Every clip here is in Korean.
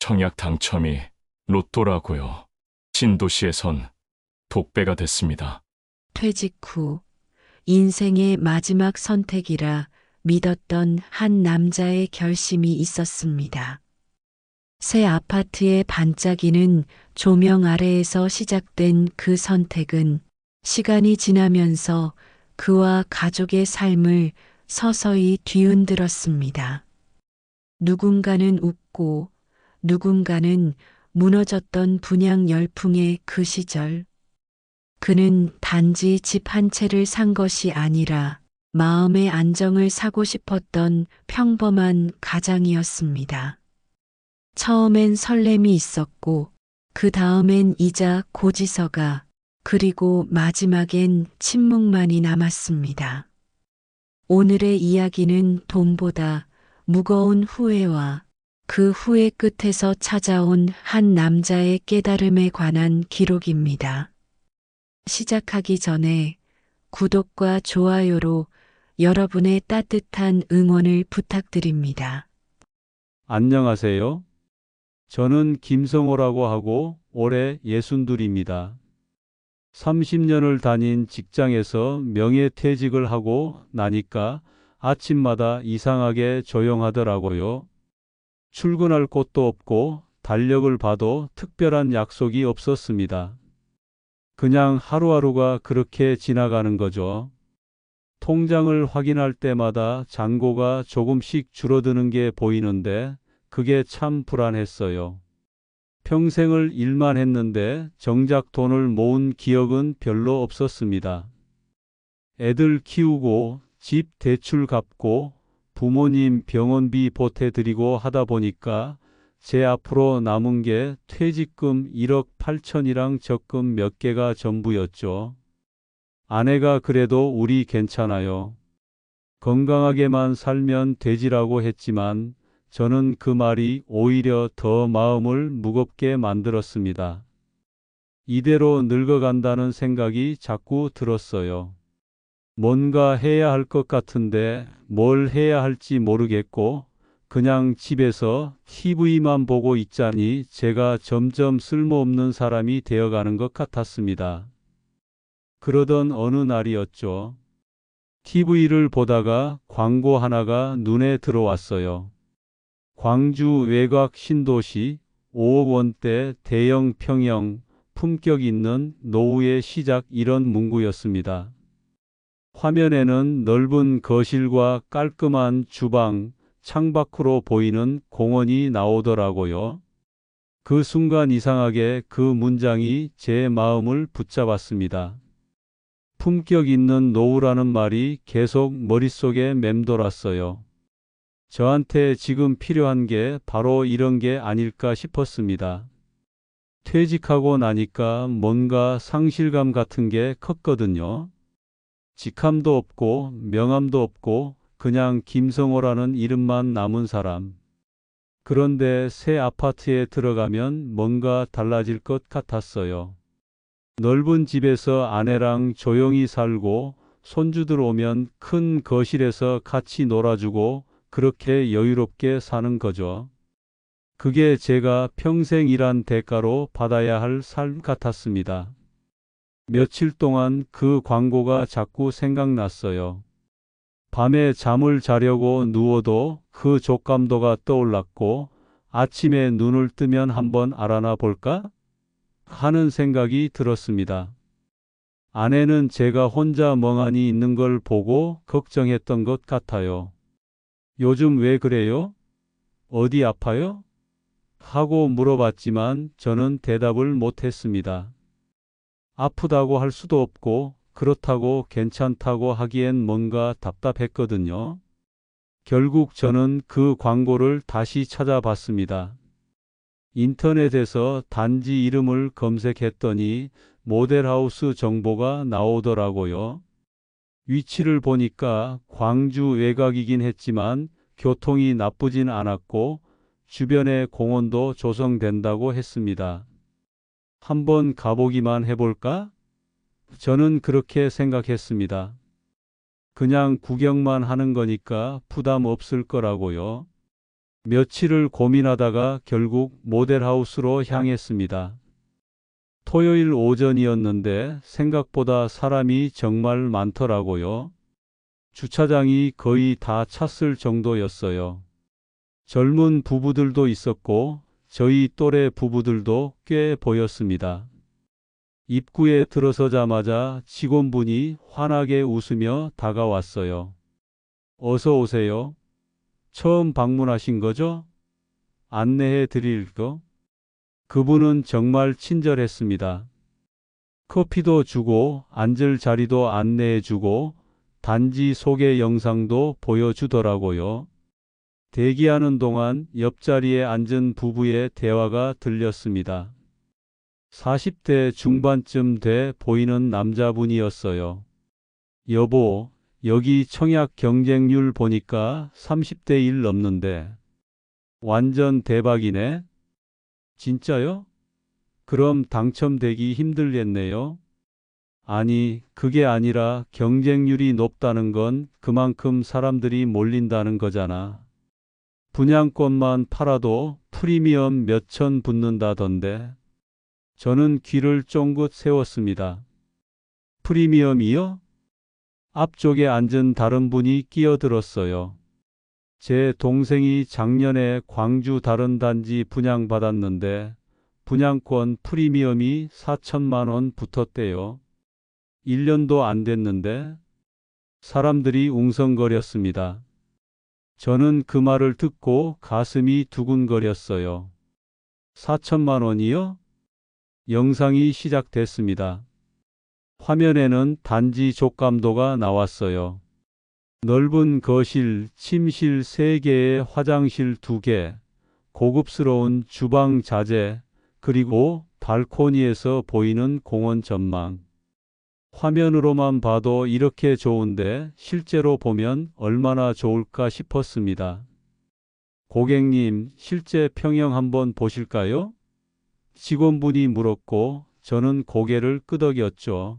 청약 당첨이 로또라고요. 신도시에선 독배가 됐습니다. 퇴직 후 인생의 마지막 선택이라 믿었던 한 남자의 결심이 있었습니다. 새 아파트의 반짝이는 조명 아래에서 시작된 그 선택은 시간이 지나면서 그와 가족의 삶을 서서히 뒤흔들었습니다. 누군가는 웃고 누군가는 무너졌던 분양 열풍의 그 시절, 그는 단지 집 한 채를 산 것이 아니라 마음의 안정을 사고 싶었던 평범한 가장이었습니다. 처음엔 설렘이 있었고, 그 다음엔 이자 고지서가, 그리고 마지막엔 침묵만이 남았습니다. 오늘의 이야기는 돈보다 무거운 후회와 그 후회 끝에서 찾아온 한 남자의 깨달음에 관한 기록입니다. 시작하기 전에 구독과 좋아요로 여러분의 따뜻한 응원을 부탁드립니다. 안녕하세요. 저는 김성호라고 하고 올해 62입니다. 30년을 다닌 직장에서 명예퇴직을 하고 나니까 아침마다 이상하게 조용하더라고요. 출근할 곳도 없고 달력을 봐도 특별한 약속이 없었습니다. 그냥 하루하루가 그렇게 지나가는 거죠. 통장을 확인할 때마다 잔고가 조금씩 줄어드는 게 보이는데 그게 참 불안했어요. 평생을 일만 했는데 정작 돈을 모은 기억은 별로 없었습니다. 애들 키우고 집 대출 갚고 부모님 병원비 보태드리고 하다 보니까 제 앞으로 남은 게 퇴직금 1억 8천이랑 적금 몇 개가 전부였죠. 아내가 그래도 우리 괜찮아요. 건강하게만 살면 되지라고 했지만 저는 그 말이 오히려 더 마음을 무겁게 만들었습니다. 이대로 늙어간다는 생각이 자꾸 들었어요. 뭔가 해야 할 것 같은데 뭘 해야 할지 모르겠고 그냥 집에서 TV만 보고 있자니 제가 점점 쓸모없는 사람이 되어가는 것 같았습니다. 그러던 어느 날이었죠. TV를 보다가 광고 하나가 눈에 들어왔어요. 광주 외곽 신도시 5억 원대 대형 평형 품격 있는 노후의 시작 이런 문구였습니다. 화면에는 넓은 거실과 깔끔한 주방, 창밖으로 보이는 공원이 나오더라고요. 그 순간 이상하게 그 문장이 제 마음을 붙잡았습니다. 품격 있는 노후라는 말이 계속 머릿속에 맴돌았어요. 저한테 지금 필요한 게 바로 이런 게 아닐까 싶었습니다. 퇴직하고 나니까 뭔가 상실감 같은 게 컸거든요. 직함도 없고 명함도 없고 그냥 김성호라는 이름만 남은 사람. 그런데 새 아파트에 들어가면 뭔가 달라질 것 같았어요. 넓은 집에서 아내랑 조용히 살고 손주들 오면 큰 거실에서 같이 놀아주고 그렇게 여유롭게 사는 거죠. 그게 제가 평생 일한 대가로 받아야 할 삶 같았습니다. 며칠 동안 그 광고가 자꾸 생각났어요. 밤에 잠을 자려고 누워도 그 족감도가 떠올랐고 아침에 눈을 뜨면 한번 알아나 볼까? 하는 생각이 들었습니다. 아내는 제가 혼자 멍하니 있는 걸 보고 걱정했던 것 같아요. 요즘 왜 그래요? 어디 아파요? 하고 물어봤지만 저는 대답을 못했습니다. 아프다고 할 수도 없고 그렇다고 괜찮다고 하기엔 뭔가 답답했거든요. 결국 저는 그 광고를 다시 찾아봤습니다. 인터넷에서 단지 이름을 검색했더니 모델하우스 정보가 나오더라고요. 위치를 보니까 광주 외곽이긴 했지만 교통이 나쁘진 않았고 주변에 공원도 조성된다고 했습니다. 한번 가보기만 해볼까? 저는 그렇게 생각했습니다. 그냥 구경만 하는 거니까 부담 없을 거라고요. 며칠을 고민하다가 결국 모델하우스로 향했습니다. 토요일 오전이었는데 생각보다 사람이 정말 많더라고요. 주차장이 거의 다 찼을 정도였어요. 젊은 부부들도 있었고 저희 또래 부부들도 꽤 보였습니다. 입구에 들어서자마자 직원분이 환하게 웃으며 다가왔어요. 어서 오세요. 처음 방문하신 거죠? 안내해 드릴 거? 그분은 정말 친절했습니다. 커피도 주고 앉을 자리도 안내해 주고 단지 소개 영상도 보여주더라고요. 대기하는 동안 옆자리에 앉은 부부의 대화가 들렸습니다. 40대 중반쯤 돼 보이는 남자분이었어요. 여보, 여기 청약 경쟁률 보니까 30대 1 넘는데 완전 대박이네. 진짜요? 그럼 당첨되기 힘들겠네요. 아니, 그게 아니라 경쟁률이 높다는 건 그만큼 사람들이 몰린다는 거잖아. 분양권만 팔아도 프리미엄 몇천 붙는다던데. 저는 귀를 쫑긋 세웠습니다. 프리미엄이요? 앞쪽에 앉은 다른 분이 끼어들었어요. 제 동생이 작년에 광주 다른 단지 분양받았는데 분양권 프리미엄이 4천만 원 붙었대요. 1년도 안 됐는데. 사람들이 웅성거렸습니다. 저는 그 말을 듣고 가슴이 두근거렸어요. 4천만 원이요? 영상이 시작됐습니다. 화면에는 단지 족감도가 나왔어요. 넓은 거실, 침실 3개에 화장실 2개, 고급스러운 주방 자재, 그리고 발코니에서 보이는 공원 전망. 화면으로만 봐도 이렇게 좋은데 실제로 보면 얼마나 좋을까 싶었습니다. 고객님, 실제 평형 한번 보실까요? 직원분이 물었고 저는 고개를 끄덕였죠.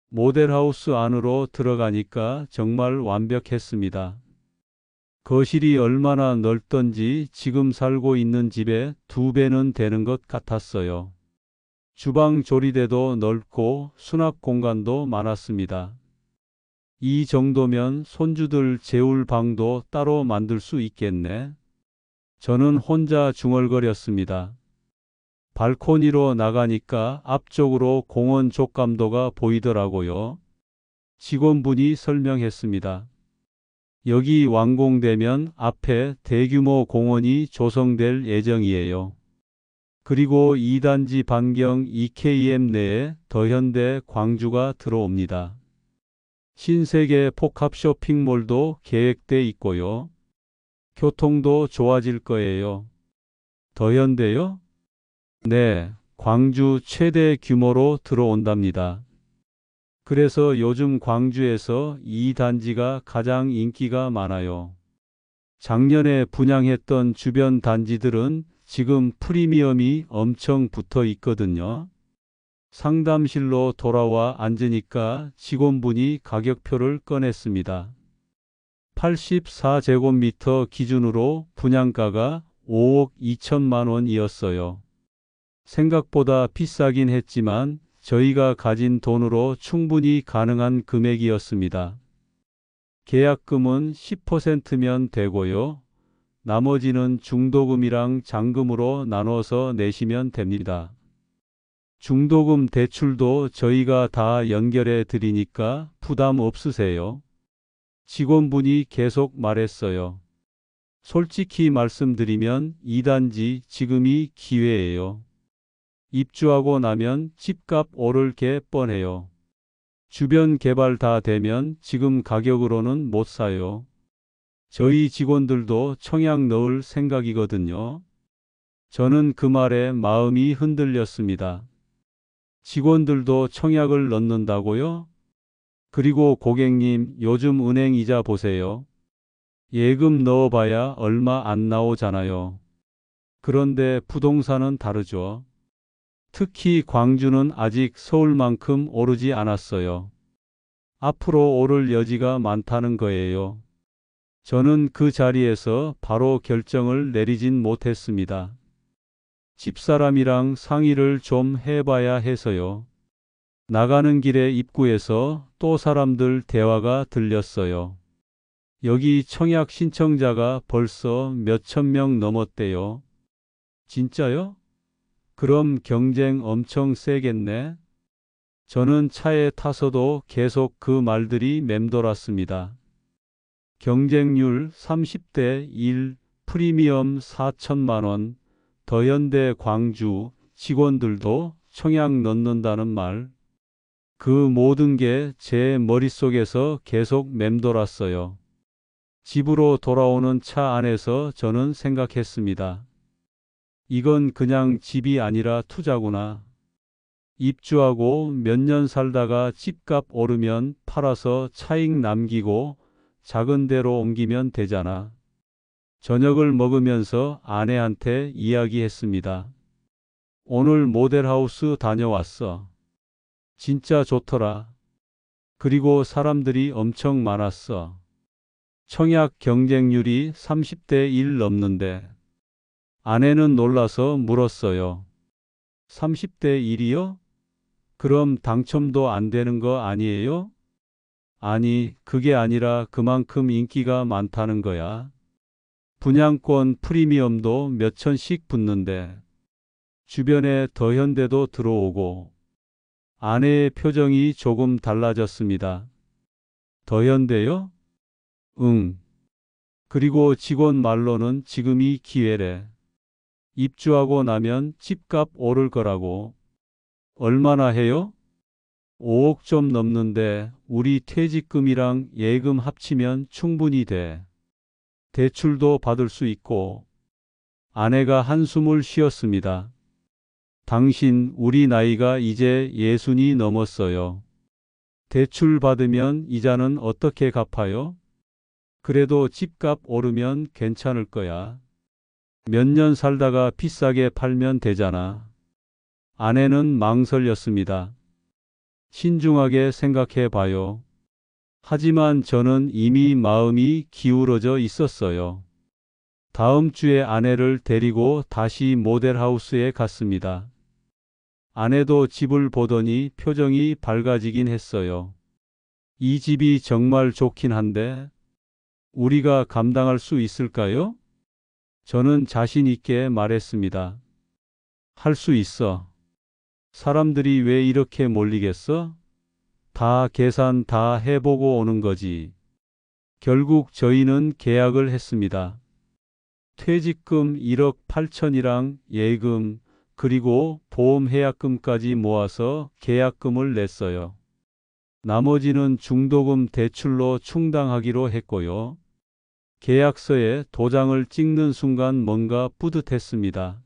모델하우스 안으로 들어가니까 정말 완벽했습니다. 거실이 얼마나 넓던지 지금 살고 있는 집의 2배는 되는 것 같았어요. 주방 조리대도 넓고 수납 공간도 많았습니다. 이 정도면 손주들 재울 방도 따로 만들 수 있겠네. 저는 혼자 중얼거렸습니다. 발코니로 나가니까 앞쪽으로 공원 족감도가 보이더라고요. 직원분이 설명했습니다. 여기 완공되면 앞에 대규모 공원이 조성될 예정이에요. 그리고 2단지 반경 2km 내에 더현대 광주가 들어옵니다. 신세계 복합 쇼핑몰도 계획돼 있고요. 교통도 좋아질 거예요. 더현대요? 네, 광주 최대 규모로 들어온답니다. 그래서 요즘 광주에서 이 단지가 가장 인기가 많아요. 작년에 분양했던 주변 단지들은 지금 프리미엄이 엄청 붙어 있거든요. 상담실로 돌아와 앉으니까 직원분이 가격표를 꺼냈습니다. 84제곱미터 기준으로 분양가가 5억 2천만 원이었어요. 생각보다 비싸긴 했지만 저희가 가진 돈으로 충분히 가능한 금액이었습니다. 계약금은 10%면 되고요. 나머지는 중도금이랑 잔금으로 나눠서 내시면 됩니다. 중도금 대출도 저희가 다 연결해 드리니까 부담 없으세요. 직원분이 계속 말했어요. 솔직히 말씀드리면 2단지 지금이 기회예요. 입주하고 나면 집값 오를 게 뻔해요. 주변 개발 다 되면 지금 가격으로는 못 사요. 저희 직원들도 청약 넣을 생각이거든요. 저는 그 말에 마음이 흔들렸습니다. 직원들도 청약을 넣는다고요? 그리고 고객님, 요즘 은행 이자 보세요. 예금 넣어봐야 얼마 안 나오잖아요. 그런데 부동산은 다르죠. 특히 광주는 아직 서울만큼 오르지 않았어요. 앞으로 오를 여지가 많다는 거예요. 저는 그 자리에서 바로 결정을 내리진 못했습니다. 집사람이랑 상의를 좀 해봐야 해서요. 나가는 길에 입구에서 또 사람들 대화가 들렸어요. 여기 청약 신청자가 벌써 몇천 명 넘었대요. 진짜요? 그럼 경쟁 엄청 세겠네? 저는 차에 타서도 계속 그 말들이 맴돌았습니다. 경쟁률 30대 1, 프리미엄 4천만 원, 더현대 광주 직원들도 청약 넣는다는 말. 그 모든 게 제 머릿속에서 계속 맴돌았어요. 집으로 돌아오는 차 안에서 저는 생각했습니다. 이건 그냥 집이 아니라 투자구나. 입주하고 몇 년 살다가 집값 오르면 팔아서 차익 남기고 작은 데로 옮기면 되잖아. 저녁을 먹으면서 아내한테 이야기했습니다. 오늘 모델하우스 다녀왔어. 진짜 좋더라. 그리고 사람들이 엄청 많았어. 청약 경쟁률이 30대 1 넘는데. 아내는 놀라서 물었어요. 30대 1이요? 그럼 당첨도 안 되는 거 아니에요? 아니, 그게 아니라 그만큼 인기가 많다는 거야. 분양권 프리미엄도 몇 천씩 붙는데. 주변에 더현대도 들어오고. 아내의 표정이 조금 달라졌습니다. 더현대요? 응. 그리고 직원 말로는 지금이 기회래. 입주하고 나면 집값 오를 거라고. 얼마나 해요? 5억 좀 넘는데 우리 퇴직금이랑 예금 합치면 충분히 돼. 대출도 받을 수 있고. 아내가 한숨을 쉬었습니다. 당신 우리 나이가 이제 60이 넘었어요. 대출 받으면 이자는 어떻게 갚아요? 그래도 집값 오르면 괜찮을 거야. 몇 년 살다가 비싸게 팔면 되잖아. 아내는 망설였습니다. 신중하게 생각해 봐요. 하지만 저는 이미 마음이 기울어져 있었어요. 다음 주에 아내를 데리고 다시 모델하우스에 갔습니다. 아내도 집을 보더니 표정이 밝아지긴 했어요. 이 집이 정말 좋긴 한데 우리가 감당할 수 있을까요? 저는 자신 있게 말했습니다. 할 수 있어. 사람들이 왜 이렇게 몰리겠어? 다 계산 다 해보고 오는 거지. 결국 저희는 계약을 했습니다. 퇴직금 1억 8천이랑 예금 그리고 보험 해약금까지 모아서 계약금을 냈어요. 나머지는 중도금 대출로 충당하기로 했고요. 계약서에 도장을 찍는 순간 뭔가 뿌듯했습니다.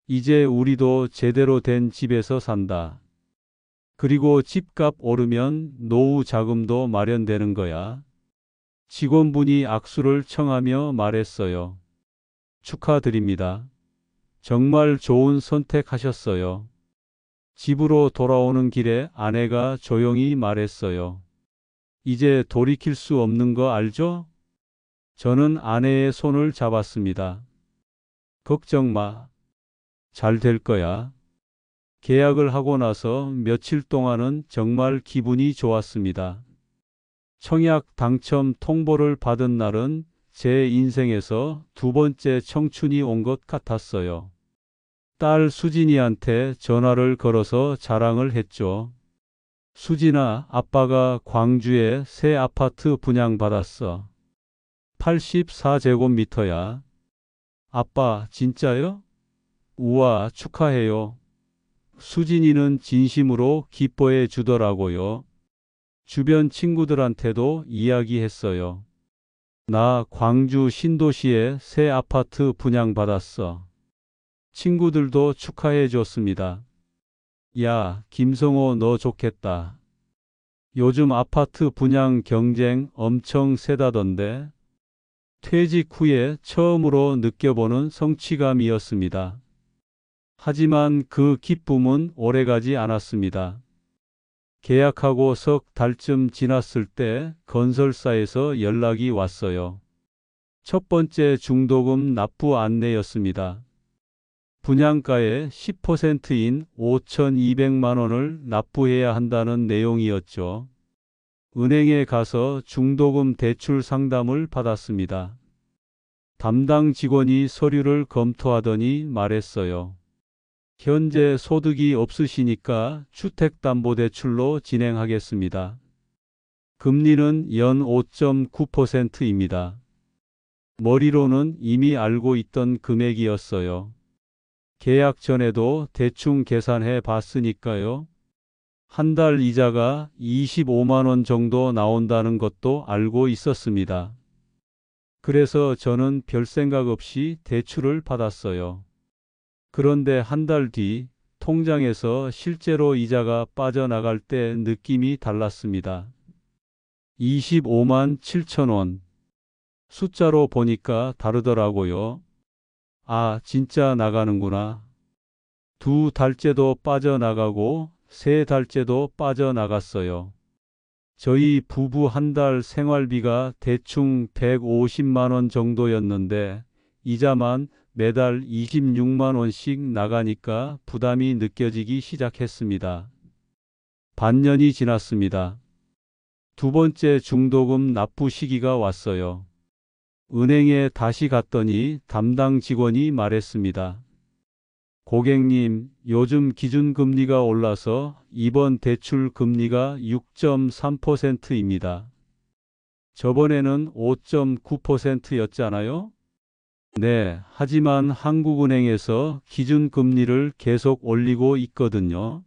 이제 우리도 제대로 된 집에서 산다. 그리고 집값 오르면 노후 자금도 마련되는 거야. 직원분이 악수를 청하며 말했어요. 축하드립니다. 정말 좋은 선택하셨어요. 집으로 돌아오는 길에 아내가 조용히 말했어요. 이제 돌이킬 수 없는 거 알죠? 저는 아내의 손을 잡았습니다. 걱정 마. 잘 될 거야. 계약을 하고 나서 며칠 동안은 정말 기분이 좋았습니다. 청약 당첨 통보를 받은 날은 제 인생에서 두 번째 청춘이 온 것 같았어요. 딸 수진이한테 전화를 걸어서 자랑을 했죠. 수진아, 아빠가 광주에 새 아파트 분양받았어. 84제곱미터야. 아빠, 진짜요? 우와, 축하해요. 수진이는 진심으로 기뻐해 주더라고요. 주변 친구들한테도 이야기했어요. 나 광주 신도시에 새 아파트 분양받았어. 친구들도 축하해 줬습니다. 야, 김성호 너 좋겠다. 요즘 아파트 분양 경쟁 엄청 세다던데. 퇴직 후에 처음으로 느껴보는 성취감이었습니다. 하지만 그 기쁨은 오래가지 않았습니다. 계약하고 석 달쯤 지났을 때 건설사에서 연락이 왔어요. 첫 번째 중도금 납부 안내였습니다. 분양가의 10%인 5,200만 원을 납부해야 한다는 내용이었죠. 은행에 가서 중도금 대출 상담을 받았습니다. 담당 직원이 서류를 검토하더니 말했어요. 현재 소득이 없으시니까 주택담보대출로 진행하겠습니다. 금리는 연 5.9%입니다. 머리로는 이미 알고 있던 금액이었어요. 계약 전에도 대충 계산해 봤으니까요. 한 달 이자가 25만 원 정도 나온다는 것도 알고 있었습니다. 그래서 저는 별 생각 없이 대출을 받았어요. 그런데 한 달 뒤 통장에서 실제로 이자가 빠져나갈 때 느낌이 달랐습니다. 25만 7천 원. 숫자로 보니까 다르더라고요. 아, 진짜 나가는구나. 두 달째도 빠져나가고 세 달째도 빠져나갔어요. 저희 부부 한 달 생활비가 대충 150만 원 정도였는데 이자만 매달 26만 원씩 나가니까 부담이 느껴지기 시작했습니다. 반년이 지났습니다. 두 번째 중도금 납부 시기가 왔어요. 은행에 다시 갔더니 담당 직원이 말했습니다. 고객님, 요즘 기준금리가 올라서 이번 대출 금리가 6.3%입니다. 저번에는 5.9%였잖아요? 네, 하지만 한국은행에서 기준금리를 계속 올리고 있거든요.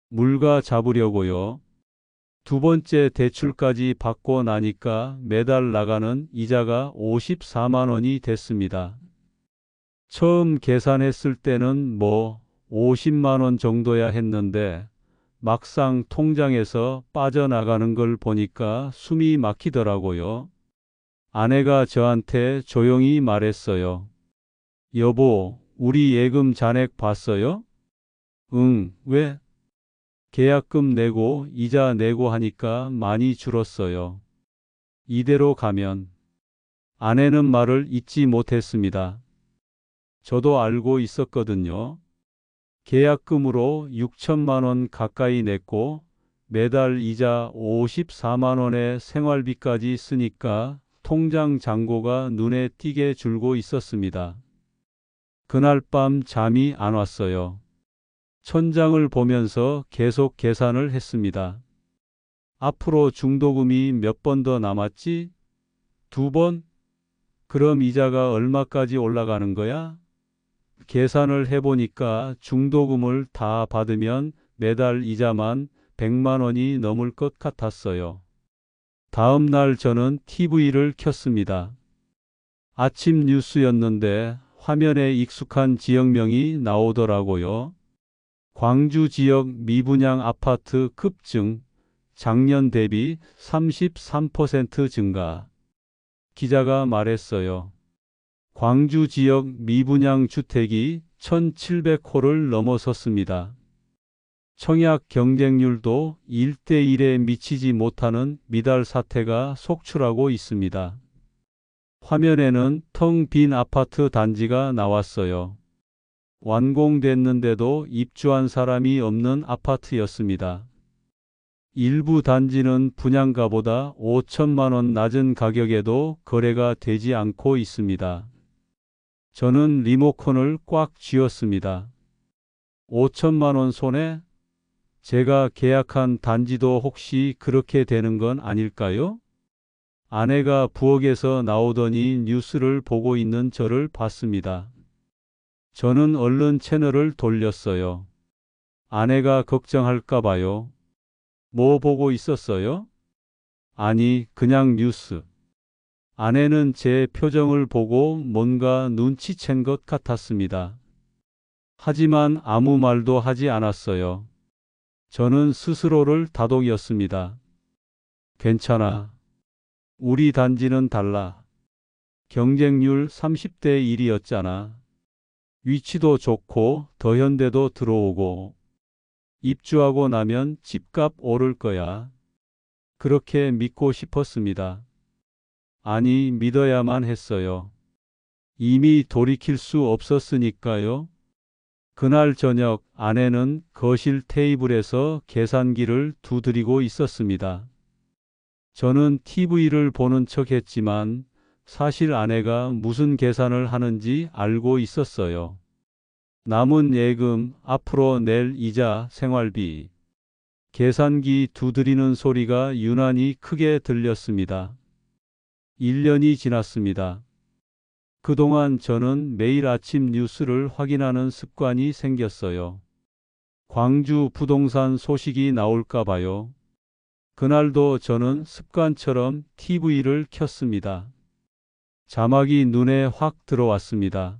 물가 잡으려고요. 두 번째 대출까지 받고 나니까 매달 나가는 이자가 54만 원이 됐습니다. 처음 계산했을 때는 50만 원 정도야 했는데 막상 통장에서 빠져나가는 걸 보니까 숨이 막히더라고요. 아내가 저한테 조용히 말했어요. 여보, 우리 예금 잔액 봤어요? 응, 왜? 계약금 내고 이자 내고 하니까 많이 줄었어요. 이대로 가면. 아내는 말을 잇지 못했습니다. 저도 알고 있었거든요. 계약금으로 6천만 원 가까이 냈고 매달 이자 54만 원의 생활비까지 쓰니까 통장 잔고가 눈에 띄게 줄고 있었습니다. 그날 밤 잠이 안 왔어요. 천장을 보면서 계속 계산을 했습니다. 앞으로 중도금이 몇 번 더 남았지? 2번? 그럼 이자가 얼마까지 올라가는 거야? 계산을 해보니까 중도금을 다 받으면 매달 이자만 100만 원이 넘을 것 같았어요. 다음 날 저는 TV를 켰습니다. 아침 뉴스였는데 화면에 익숙한 지역명이 나오더라고요. 광주 지역 미분양 아파트 급증, 작년 대비 33% 증가. 기자가 말했어요. 광주 지역 미분양 주택이 1,700호를 넘어섰습니다. 청약 경쟁률도 1대1에 미치지 못하는 미달 사태가 속출하고 있습니다. 화면에는 텅 빈 아파트 단지가 나왔어요. 완공됐는데도 입주한 사람이 없는 아파트였습니다. 일부 단지는 분양가보다 5천만 원 낮은 가격에도 거래가 되지 않고 있습니다. 저는 리모컨을 꽉 쥐었습니다. 5천만 원 손해? 제가 계약한 단지도 혹시 그렇게 되는 건 아닐까요? 아내가 부엌에서 나오더니 뉴스를 보고 있는 저를 봤습니다. 저는 얼른 채널을 돌렸어요. 아내가 걱정할까 봐요. 뭐 보고 있었어요? 아니, 그냥 뉴스. 아내는 제 표정을 보고 뭔가 눈치챈 것 같았습니다. 하지만 아무 말도 하지 않았어요. 저는 스스로를 다독였습니다. 괜찮아. 우리 단지는 달라. 경쟁률 30대 1이었잖아. 위치도 좋고 더현대도 들어오고 입주하고 나면 집값 오를 거야. 그렇게 믿고 싶었습니다. 아니, 믿어야만 했어요. 이미 돌이킬 수 없었으니까요. 그날 저녁 아내는 거실 테이블에서 계산기를 두드리고 있었습니다. 저는 TV를 보는 척 했지만 사실 아내가 무슨 계산을 하는지 알고 있었어요. 남은 예금, 앞으로 낼 이자, 생활비. 계산기 두드리는 소리가 유난히 크게 들렸습니다. 1년이 지났습니다. 그동안 저는 매일 아침 뉴스를 확인하는 습관이 생겼어요. 광주 부동산 소식이 나올까 봐요. 그날도 저는 습관처럼 TV를 켰습니다. 자막이 눈에 확 들어왔습니다.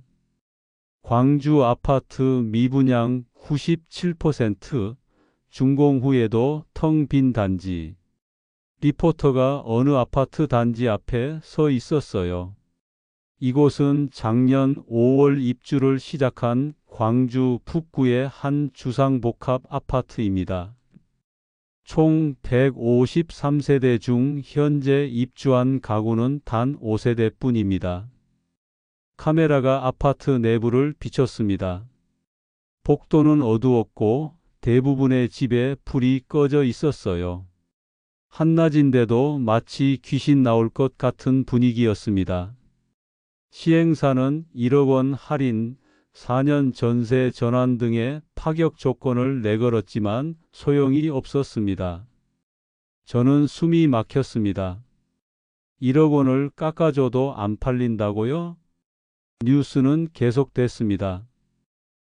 광주 아파트 미분양 97%, 준공 후에도 텅 빈 단지. 리포터가 어느 아파트 단지 앞에 서 있었어요. 이곳은 작년 5월 입주를 시작한 광주 북구의 한 주상복합 아파트입니다. 총 153세대 중 현재 입주한 가구는 단 5세대뿐입니다. 카메라가 아파트 내부를 비췄습니다. 복도는 어두웠고 대부분의 집에 불이 꺼져 있었어요. 한낮인데도 마치 귀신 나올 것 같은 분위기였습니다. 시행사는 1억 원 할인, 4년 전세 전환 등의 파격 조건을 내걸었지만 소용이 없었습니다. 저는 숨이 막혔습니다. 1억 원을 깎아줘도 안 팔린다고요? 뉴스는 계속됐습니다.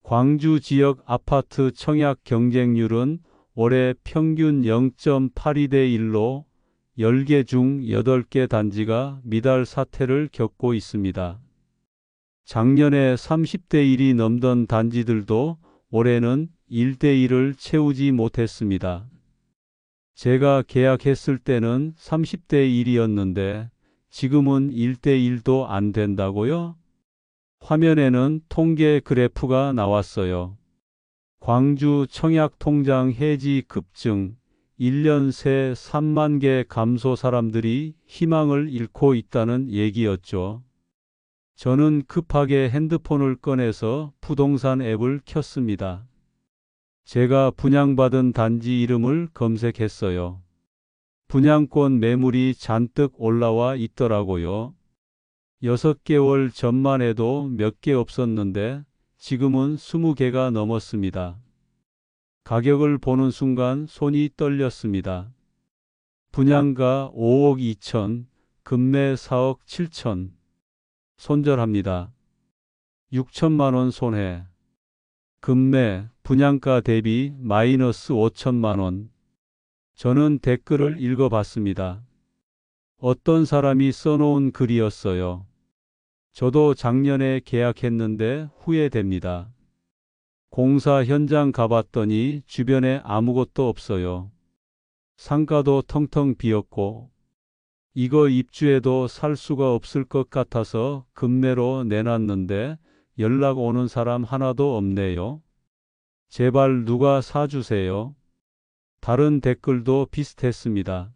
광주 지역 아파트 청약 경쟁률은 올해 평균 0.82대 1로 10개 중 8개 단지가 미달 사태를 겪고 있습니다. 작년에 30대 1이 넘던 단지들도 올해는 1대 1을 채우지 못했습니다. 제가 계약했을 때는 30대 1이었는데 지금은 1대 1도 안 된다고요? 화면에는 통계 그래프가 나왔어요. 광주 청약 통장 해지 급증, 1년 새 3만 개 감소, 사람들이 희망을 잃고 있다는 얘기였죠. 저는 급하게 핸드폰을 꺼내서 부동산 앱을 켰습니다. 제가 분양받은 단지 이름을 검색했어요. 분양권 매물이 잔뜩 올라와 있더라고요. 6개월 전만 해도 몇 개 없었는데 지금은 20개가 넘었습니다. 가격을 보는 순간 손이 떨렸습니다. 분양가 5억 2천, 금매 4억 7천. 손절합니다. 6천만 원 손해. 금매, 분양가 대비 마이너스 5천만 원. 저는 댓글을 읽어봤습니다. 어떤 사람이 써놓은 글이었어요. 저도 작년에 계약했는데 후회됩니다. 공사 현장 가봤더니 주변에 아무것도 없어요. 상가도 텅텅 비었고, 이거 입주해도 살 수가 없을 것 같아서 급매로 내놨는데 연락 오는 사람 하나도 없네요. 제발 누가 사주세요. 다른 댓글도 비슷했습니다.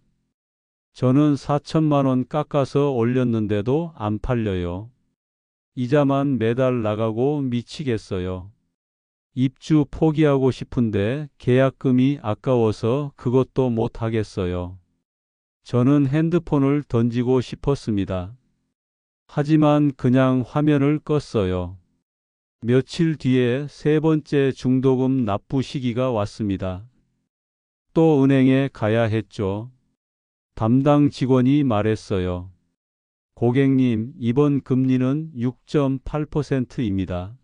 저는 4천만 원 깎아서 올렸는데도 안 팔려요. 이자만 매달 나가고 미치겠어요. 입주 포기하고 싶은데 계약금이 아까워서 그것도 못 하겠어요. 저는 핸드폰을 던지고 싶었습니다. 하지만 그냥 화면을 껐어요. 며칠 뒤에 세 번째 중도금 납부 시기가 왔습니다. 또 은행에 가야 했죠. 담당 직원이 말했어요. 고객님, 이번 금리는 6.8%입니다.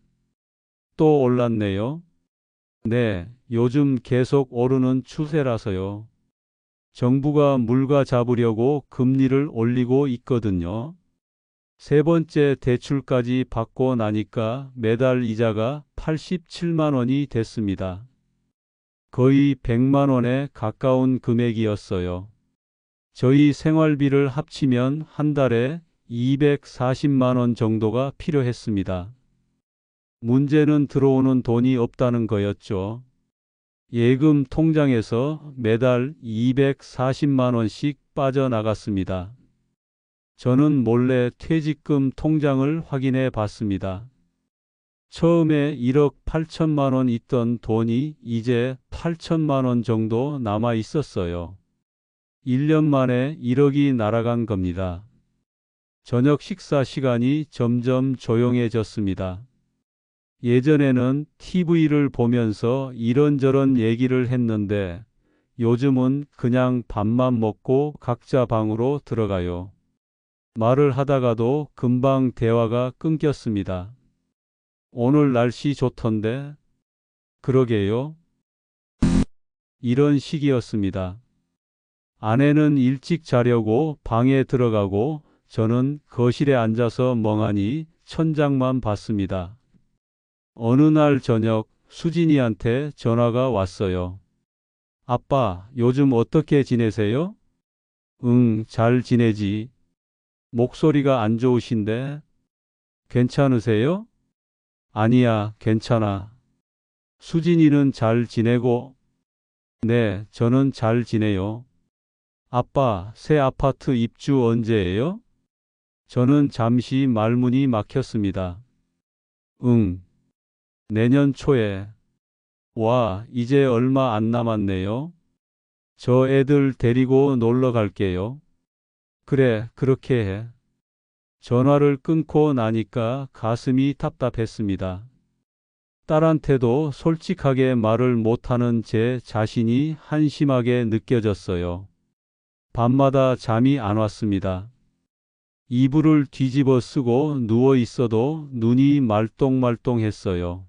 또 올랐네요. 네, 요즘 계속 오르는 추세라서요. 정부가 물가 잡으려고 금리를 올리고 있거든요. 세 번째 대출까지 받고 나니까 매달 이자가 87만 원이 됐습니다. 거의 100만 원에 가까운 금액이었어요. 저희 생활비를 합치면 한 달에 240만 원 정도가 필요했습니다. 문제는 들어오는 돈이 없다는 거였죠. 예금 통장에서 매달 240만 원씩 빠져나갔습니다. 저는 몰래 퇴직금 통장을 확인해 봤습니다. 처음에 1억 8천만 원 있던 돈이 이제 8천만 원 정도 남아 있었어요. 1년 만에 1억이 날아간 겁니다. 저녁 식사 시간이 점점 조용해졌습니다. 예전에는 TV를 보면서 이런저런 얘기를 했는데 요즘은 그냥 밥만 먹고 각자 방으로 들어가요. 말을 하다가도 금방 대화가 끊겼습니다. 오늘 날씨 좋던데? 그러게요. 이런 식이었습니다. 아내는 일찍 자려고 방에 들어가고 저는 거실에 앉아서 멍하니 천장만 봤습니다. 어느 날 저녁 수진이한테 전화가 왔어요. 아빠, 요즘 어떻게 지내세요? 응, 잘 지내지. 목소리가 안 좋으신데? 괜찮으세요? 아니야, 괜찮아. 수진이는 잘 지내고? 네, 저는 잘 지내요. 아빠, 새 아파트 입주 언제예요? 저는 잠시 말문이 막혔습니다. 응, 내년 초에. 와, 이제 얼마 안 남았네요. 저 애들 데리고 놀러 갈게요. 그래, 그렇게 해. 전화를 끊고 나니까 가슴이 답답했습니다. 딸한테도 솔직하게 말을 못하는 제 자신이 한심하게 느껴졌어요. 밤마다 잠이 안 왔습니다. 이불을 뒤집어 쓰고 누워 있어도 눈이 말똥말똥했어요.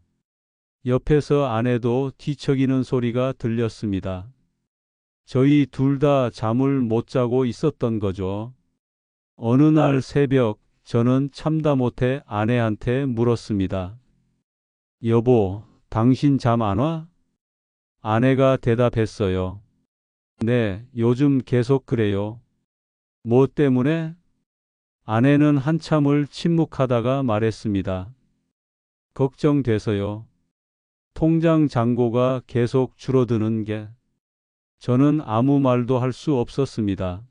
옆에서 아내도 뒤척이는 소리가 들렸습니다. 저희 둘 다 잠을 못 자고 있었던 거죠. 어느 날 새벽 저는 참다 못해 아내한테 물었습니다. 여보, 당신 잠 안 와? 아내가 대답했어요. 네, 요즘 계속 그래요. 뭐 때문에? 아내는 한참을 침묵하다가 말했습니다. 걱정돼서요. 통장 잔고가 계속 줄어드는 게. 저는 아무 말도 할 수 없었습니다.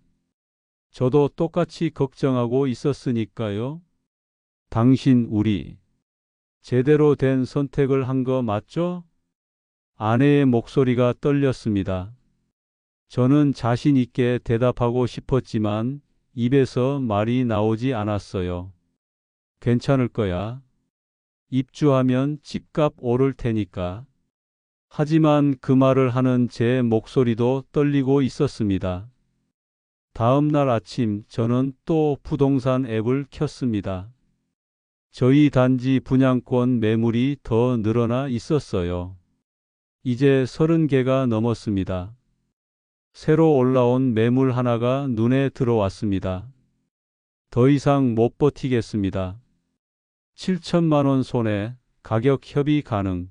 저도 똑같이 걱정하고 있었으니까요. 당신 우리 제대로 된 선택을 한 거 맞죠? 아내의 목소리가 떨렸습니다. 저는 자신 있게 대답하고 싶었지만 입에서 말이 나오지 않았어요. 괜찮을 거야. 입주하면 집값 오를 테니까. 하지만 그 말을 하는 제 목소리도 떨리고 있었습니다. 다음 날 아침 저는 또 부동산 앱을 켰습니다. 저희 단지 분양권 매물이 더 늘어나 있었어요. 이제 30개가 넘었습니다. 새로 올라온 매물 하나가 눈에 들어왔습니다. 더 이상 못 버티겠습니다. 7천만 원 손에 가격 협의 가능.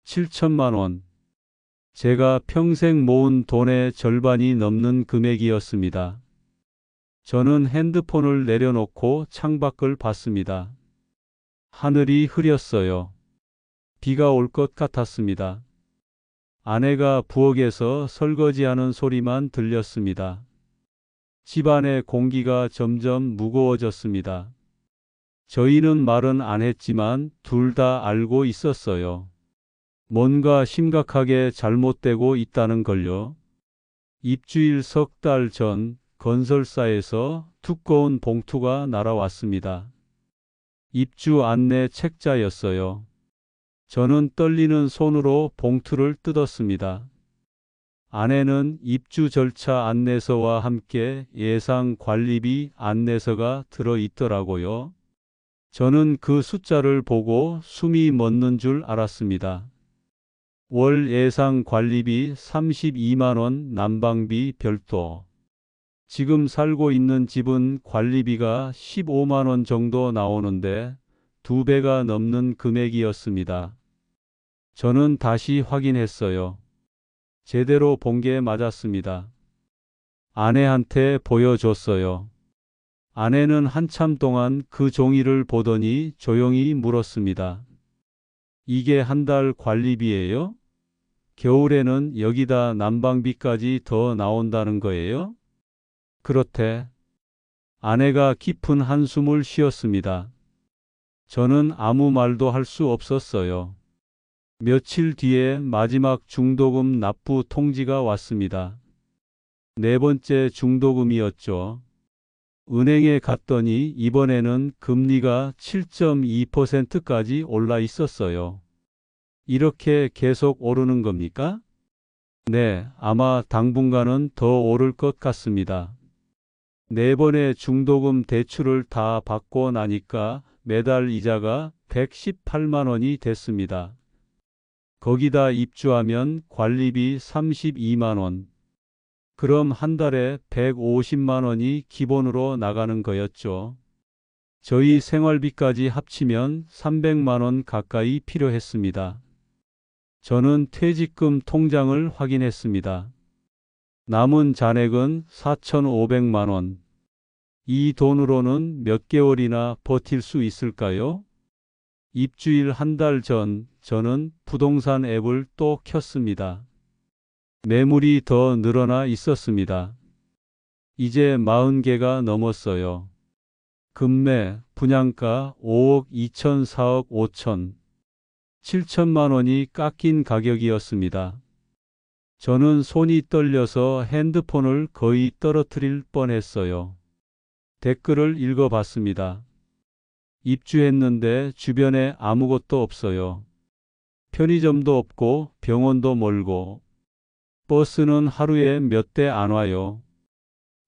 7천만 원. 제가 평생 모은 돈의 절반이 넘는 금액이었습니다. 저는 핸드폰을 내려놓고 창밖을 봤습니다. 하늘이 흐렸어요. 비가 올 것 같았습니다. 아내가 부엌에서 설거지하는 소리만 들렸습니다. 집안의 공기가 점점 무거워졌습니다. 저희는 말은 안 했지만 둘 다 알고 있었어요. 뭔가 심각하게 잘못되고 있다는 걸요. 입주일 석 달 전 건설사에서 두꺼운 봉투가 날아왔습니다. 입주 안내 책자였어요. 저는 떨리는 손으로 봉투를 뜯었습니다. 안에는 입주 절차 안내서와 함께 예상 관리비 안내서가 들어 있더라고요. 저는 그 숫자를 보고 숨이 멎는 줄 알았습니다. 월 예상 관리비 32만 원, 난방비 별도. 지금 살고 있는 집은 관리비가 15만 원 정도 나오는데 2배가 넘는 금액이었습니다. 저는 다시 확인했어요. 제대로 본 게 맞았습니다. 아내한테 보여줬어요. 아내는 한참 동안 그 종이를 보더니 조용히 물었습니다. 이게 한 달 관리비예요? 겨울에는 여기다 난방비까지 더 나온다는 거예요? 그렇대. 아내가 깊은 한숨을 쉬었습니다. 저는 아무 말도 할 수 없었어요. 며칠 뒤에 마지막 중도금 납부 통지가 왔습니다. 네 번째 중도금이었죠. 은행에 갔더니 이번에는 금리가 7.2%까지 올라 있었어요. 이렇게 계속 오르는 겁니까? 네, 아마 당분간은 더 오를 것 같습니다. 네 번의 중도금 대출을 다 받고 나니까 매달 이자가 118만 원이 됐습니다. 거기다 입주하면 관리비 32만 원. 그럼 한 달에 150만 원이 기본으로 나가는 거였죠. 저희 생활비까지 합치면 300만 원 가까이 필요했습니다. 저는 퇴직금 통장을 확인했습니다. 남은 잔액은 4,500만 원. 이 돈으로는 몇 개월이나 버틸 수 있을까요? 입주일 한 달 전, 저는 부동산 앱을 또 켰습니다. 매물이 더 늘어나 있었습니다. 이제 40개가 넘었어요. 금매, 분양가 5억 2천, 4억 5천, 7천만 원이 깎인 가격이었습니다. 저는 손이 떨려서 핸드폰을 거의 떨어뜨릴 뻔했어요. 댓글을 읽어봤습니다. 입주했는데 주변에 아무것도 없어요. 편의점도 없고 병원도 멀고 버스는 하루에 몇 대 안 와요.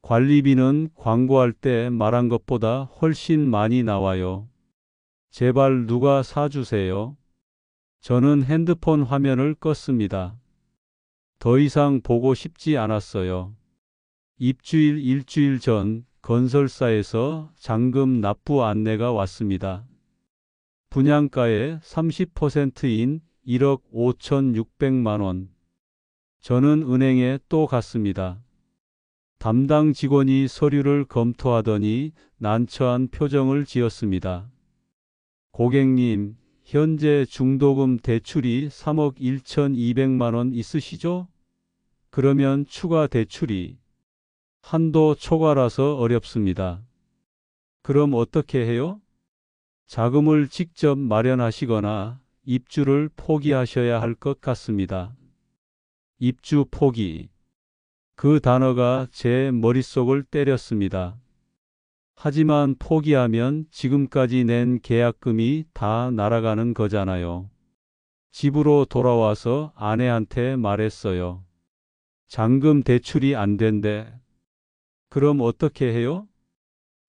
관리비는 광고할 때 말한 것보다 훨씬 많이 나와요. 제발 누가 사주세요. 저는 핸드폰 화면을 껐습니다. 더 이상 보고 싶지 않았어요. 입주일 일주일 전 건설사에서 잔금 납부 안내가 왔습니다. 분양가의 30%인 1억 5,600만 원. 저는 은행에 또 갔습니다. 담당 직원이 서류를 검토하더니 난처한 표정을 지었습니다. 고객님, 현재 중도금 대출이 3억 1,200만 원 있으시죠? 그러면 추가 대출이 한도 초과라서 어렵습니다. 그럼 어떻게 해요? 자금을 직접 마련하시거나 입주를 포기하셔야 할 것 같습니다. 입주 포기. 그 단어가 제 머릿속을 때렸습니다. 하지만 포기하면 지금까지 낸 계약금이 다 날아가는 거잖아요. 집으로 돌아와서 아내한테 말했어요. 잔금 대출이 안 된대. 그럼 어떻게 해요?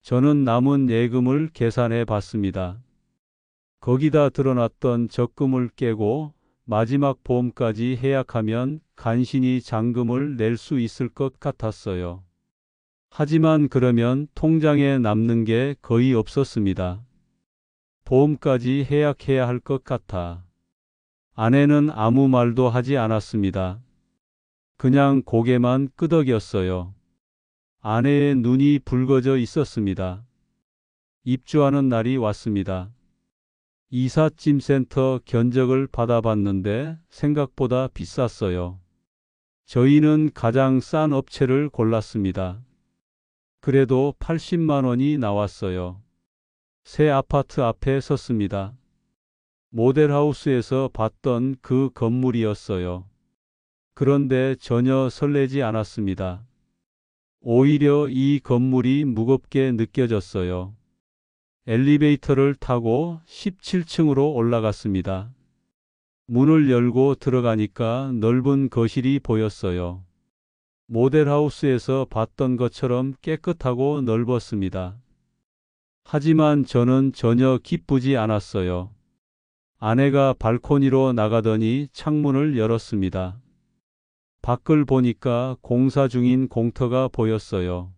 저는 남은 예금을 계산해 봤습니다. 거기다 드러났던 적금을 깨고 마지막 보험까지 해약하면 간신히 잔금을 낼 수 있을 것 같았어요. 하지만 그러면 통장에 남는 게 거의 없었습니다. 보험까지 해약해야 할 것 같아. 아내는 아무 말도 하지 않았습니다. 그냥 고개만 끄덕였어요. 아내의 눈이 붉어져 있었습니다. 입주하는 날이 왔습니다. 이삿짐센터 견적을 받아봤는데 생각보다 비쌌어요. 저희는 가장 싼 업체를 골랐습니다. 그래도 80만 원이 나왔어요. 새 아파트 앞에 섰습니다. 모델하우스에서 봤던 그 건물이었어요. 그런데 전혀 설레지 않았습니다. 오히려 이 건물이 무겁게 느껴졌어요. 엘리베이터를 타고 17층으로 올라갔습니다. 문을 열고 들어가니까 넓은 거실이 보였어요. 모델하우스에서 봤던 것처럼 깨끗하고 넓었습니다. 하지만 저는 전혀 기쁘지 않았어요. 아내가 발코니로 나가더니 창문을 열었습니다. 밖을 보니까 공사 중인 공터가 보였어요.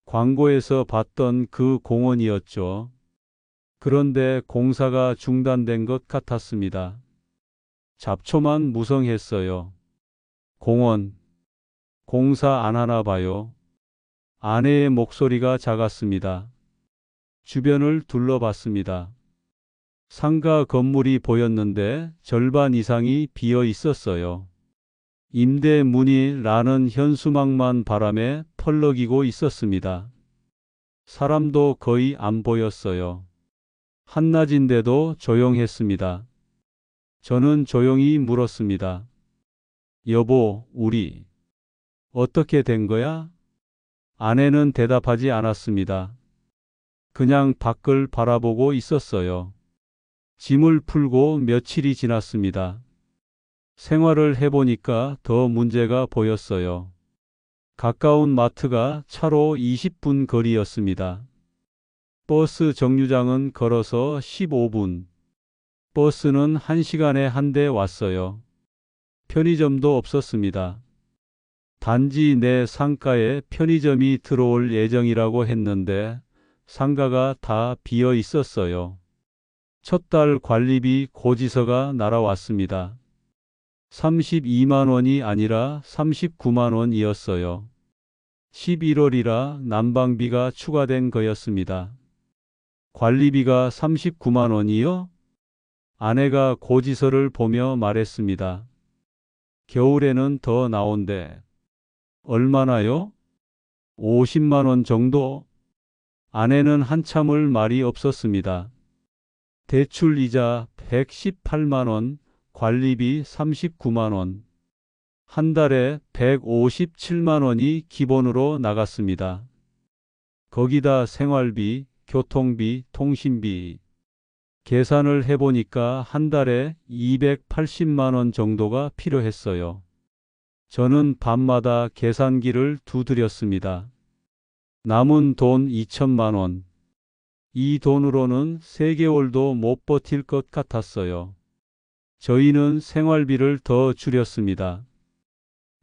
광고에서 봤던 그 공원이었죠. 그런데 공사가 중단된 것 같았습니다. 잡초만 무성했어요. 공원. 공사 안 하나 봐요. 아내의 목소리가 작았습니다. 주변을 둘러봤습니다. 상가 건물이 보였는데 절반 이상이 비어 있었어요. 임대 문이라는 현수막만 바람에 펄럭이고 있었습니다. 사람도 거의 안 보였어요. 한낮인데도 조용했습니다. 저는 조용히 물었습니다. 여보, 우리 어떻게 된 거야? 아내는 대답하지 않았습니다. 그냥 밖을 바라보고 있었어요. 짐을 풀고 며칠이 지났습니다. 생활을 해보니까 더 문제가 보였어요. 가까운 마트가 차로 20분 거리였습니다. 버스 정류장은 걸어서 15분. 버스는 1시간에 한 대 왔어요. 편의점도 없었습니다. 단지 내 상가에 편의점이 들어올 예정이라고 했는데 상가가 다 비어 있었어요. 첫 달 관리비 고지서가 날아왔습니다. 32만 원이 아니라 39만 원이었어요. 11월이라 난방비가 추가된 거였습니다. 관리비가 39만 원이요? 아내가 고지서를 보며 말했습니다. 겨울에는 더 나온대. 얼마나요? 50만 원 정도? 아내는 한참을 말이 없었습니다. 대출 이자 118만 원, 관리비 39만 원. 한 달에 157만 원이 기본으로 나갔습니다. 거기다 생활비, 교통비, 통신비. 계산을 해보니까 한 달에 280만 원 정도가 필요했어요. 저는 밤마다 계산기를 두드렸습니다. 남은 돈 2천만 원. 이 돈으로는 3개월도 못 버틸 것 같았어요. 저희는 생활비를 더 줄였습니다.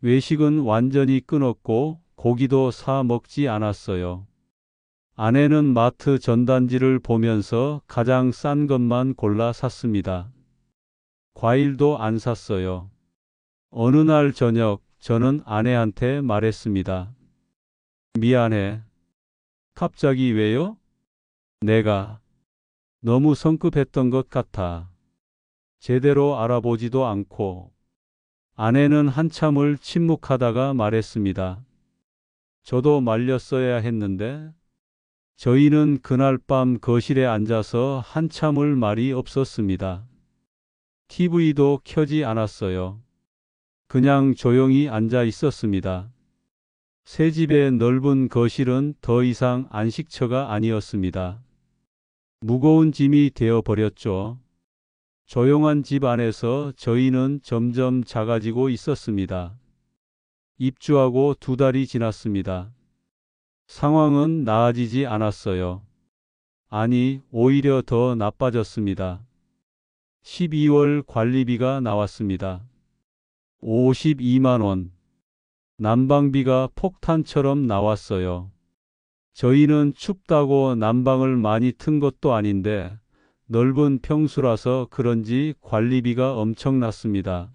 외식은 완전히 끊었고 고기도 사 먹지 않았어요. 아내는 마트 전단지를 보면서 가장 싼 것만 골라 샀습니다. 과일도 안 샀어요. 어느 날 저녁 저는 아내한테 말했습니다. 미안해. 갑자기 왜요? 내가 너무 성급했던 것 같아. 제대로 알아보지도 않고. 아내는 한참을 침묵하다가 말했습니다. 저도 말렸어야 했는데. 저희는 그날 밤 거실에 앉아서 한참을 말이 없었습니다. TV도 켜지 않았어요. 그냥 조용히 앉아 있었습니다. 새 집의 넓은 거실은 더 이상 안식처가 아니었습니다. 무거운 짐이 되어버렸죠. 조용한 집 안에서 저희는 점점 작아지고 있었습니다. 입주하고 2달이 지났습니다. 상황은 나아지지 않았어요. 아니, 오히려 더 나빠졌습니다. 12월 관리비가 나왔습니다. 52만 원. 난방비가 폭탄처럼 나왔어요. 저희는 춥다고 난방을 많이 튼 것도 아닌데 넓은 평수라서 그런지 관리비가 엄청났습니다.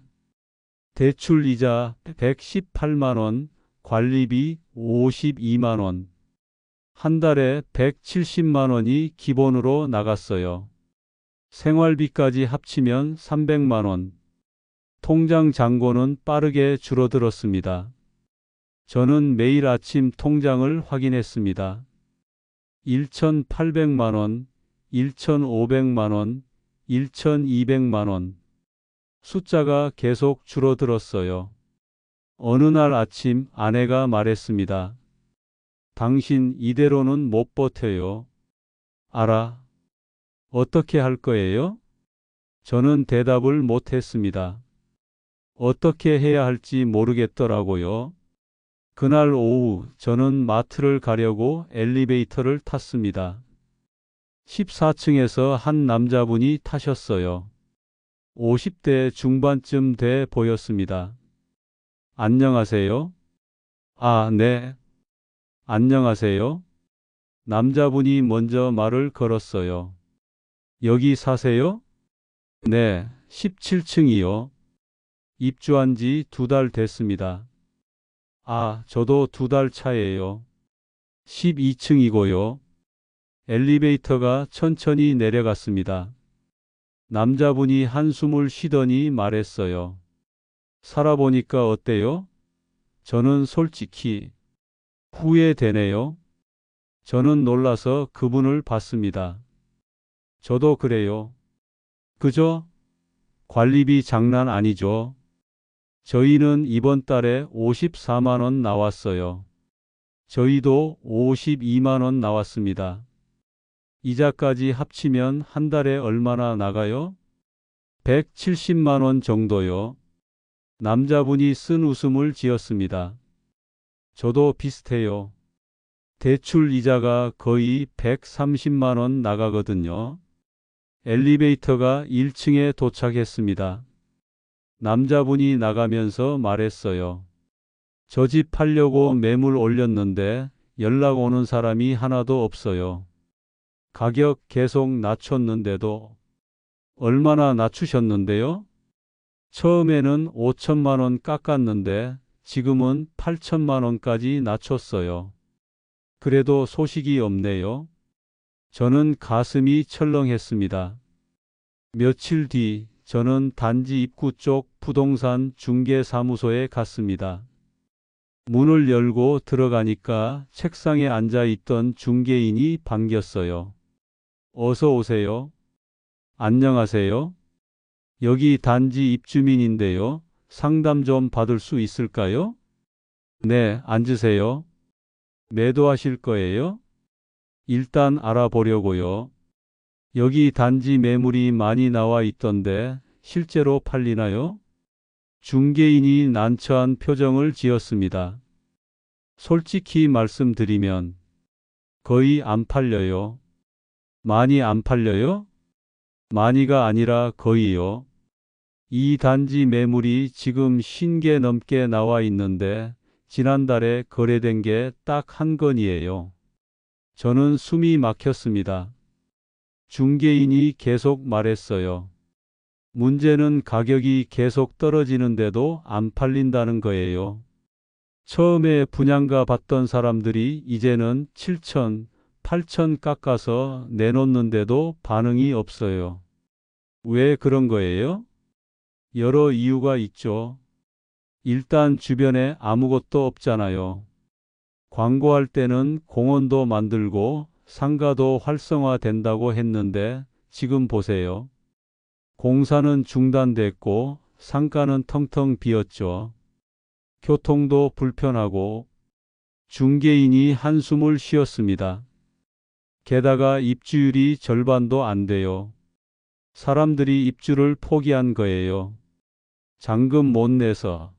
대출 이자 118만 원, 관리비 52만 원. 한 달에 170만 원이 기본으로 나갔어요. 생활비까지 합치면 300만 원. 통장 잔고는 빠르게 줄어들었습니다. 저는 매일 아침 통장을 확인했습니다. 1,800만 원, 1,500만 원, 1,200만 원. 숫자가 계속 줄어들었어요. 어느 날 아침 아내가 말했습니다. 당신 이대로는 못 버텨요. 알아. 어떻게 할 거예요? 저는 대답을 못했습니다. 어떻게 해야 할지 모르겠더라고요. 그날 오후 저는 마트를 가려고 엘리베이터를 탔습니다. 14층에서 한 남자분이 타셨어요. 50대 중반쯤 돼 보였습니다. 안녕하세요. 아, 네. 안녕하세요. 남자분이 먼저 말을 걸었어요. 여기 사세요? 네, 17층이요. 입주한 지 2달 됐습니다. 아, 저도 2달 차예요. 12층이고요. 엘리베이터가 천천히 내려갔습니다. 남자분이 한숨을 쉬더니 말했어요. 살아보니까 어때요? 저는 솔직히 후회되네요. 저는 놀라서 그분을 봤습니다. 저도 그래요. 그죠? 관리비 장난 아니죠? 저희는 이번 달에 54만 원 나왔어요. 저희도 52만 원 나왔습니다. 이자까지 합치면 한 달에 얼마나 나가요? 170만 원 정도요. 남자분이 쓴 웃음을 지었습니다. 저도 비슷해요. 대출 이자가 거의 130만 원 나가거든요. 엘리베이터가 1층에 도착했습니다. 남자분이 나가면서 말했어요. 저 집 팔려고 매물 올렸는데 연락 오는 사람이 하나도 없어요. 가격 계속 낮췄는데도. 얼마나 낮추셨는데요? 처음에는 5천만 원 깎았는데 지금은 8천만 원까지 낮췄어요. 그래도 소식이 없네요. 저는 가슴이 철렁했습니다. 며칠 뒤 저는 단지 입구 쪽 부동산 중개사무소에 갔습니다. 문을 열고 들어가니까 책상에 앉아 있던 중개인이 반겼어요. 어서 오세요. 안녕하세요. 여기 단지 입주민인데요. 상담 좀 받을 수 있을까요? 네, 앉으세요. 매도하실 거예요? 일단 알아보려고요. 여기 단지 매물이 많이 나와 있던데 실제로 팔리나요? 중개인이 난처한 표정을 지었습니다. 솔직히 말씀드리면 거의 안 팔려요. 많이 안 팔려요? 많이가 아니라 거의요. 이 단지 매물이 지금 50개 넘게 나와 있는데 지난달에 거래된 게 딱 한 건이에요. 저는 숨이 막혔습니다. 중개인이 계속 말했어요. 문제는 가격이 계속 떨어지는데도 안 팔린다는 거예요. 처음에 분양가 받던 사람들이 이제는 7천, 8천 깎아서 내놓는데도 반응이 없어요. 왜 그런 거예요? 여러 이유가 있죠. 일단 주변에 아무것도 없잖아요. 광고할 때는 공원도 만들고 상가도 활성화된다고 했는데 지금 보세요. 공사는 중단됐고 상가는 텅텅 비었죠. 교통도 불편하고. 중개인이 한숨을 쉬었습니다. 게다가 입주율이 절반도 안 돼요. 사람들이 입주를 포기한 거예요. 잔금 못 내서.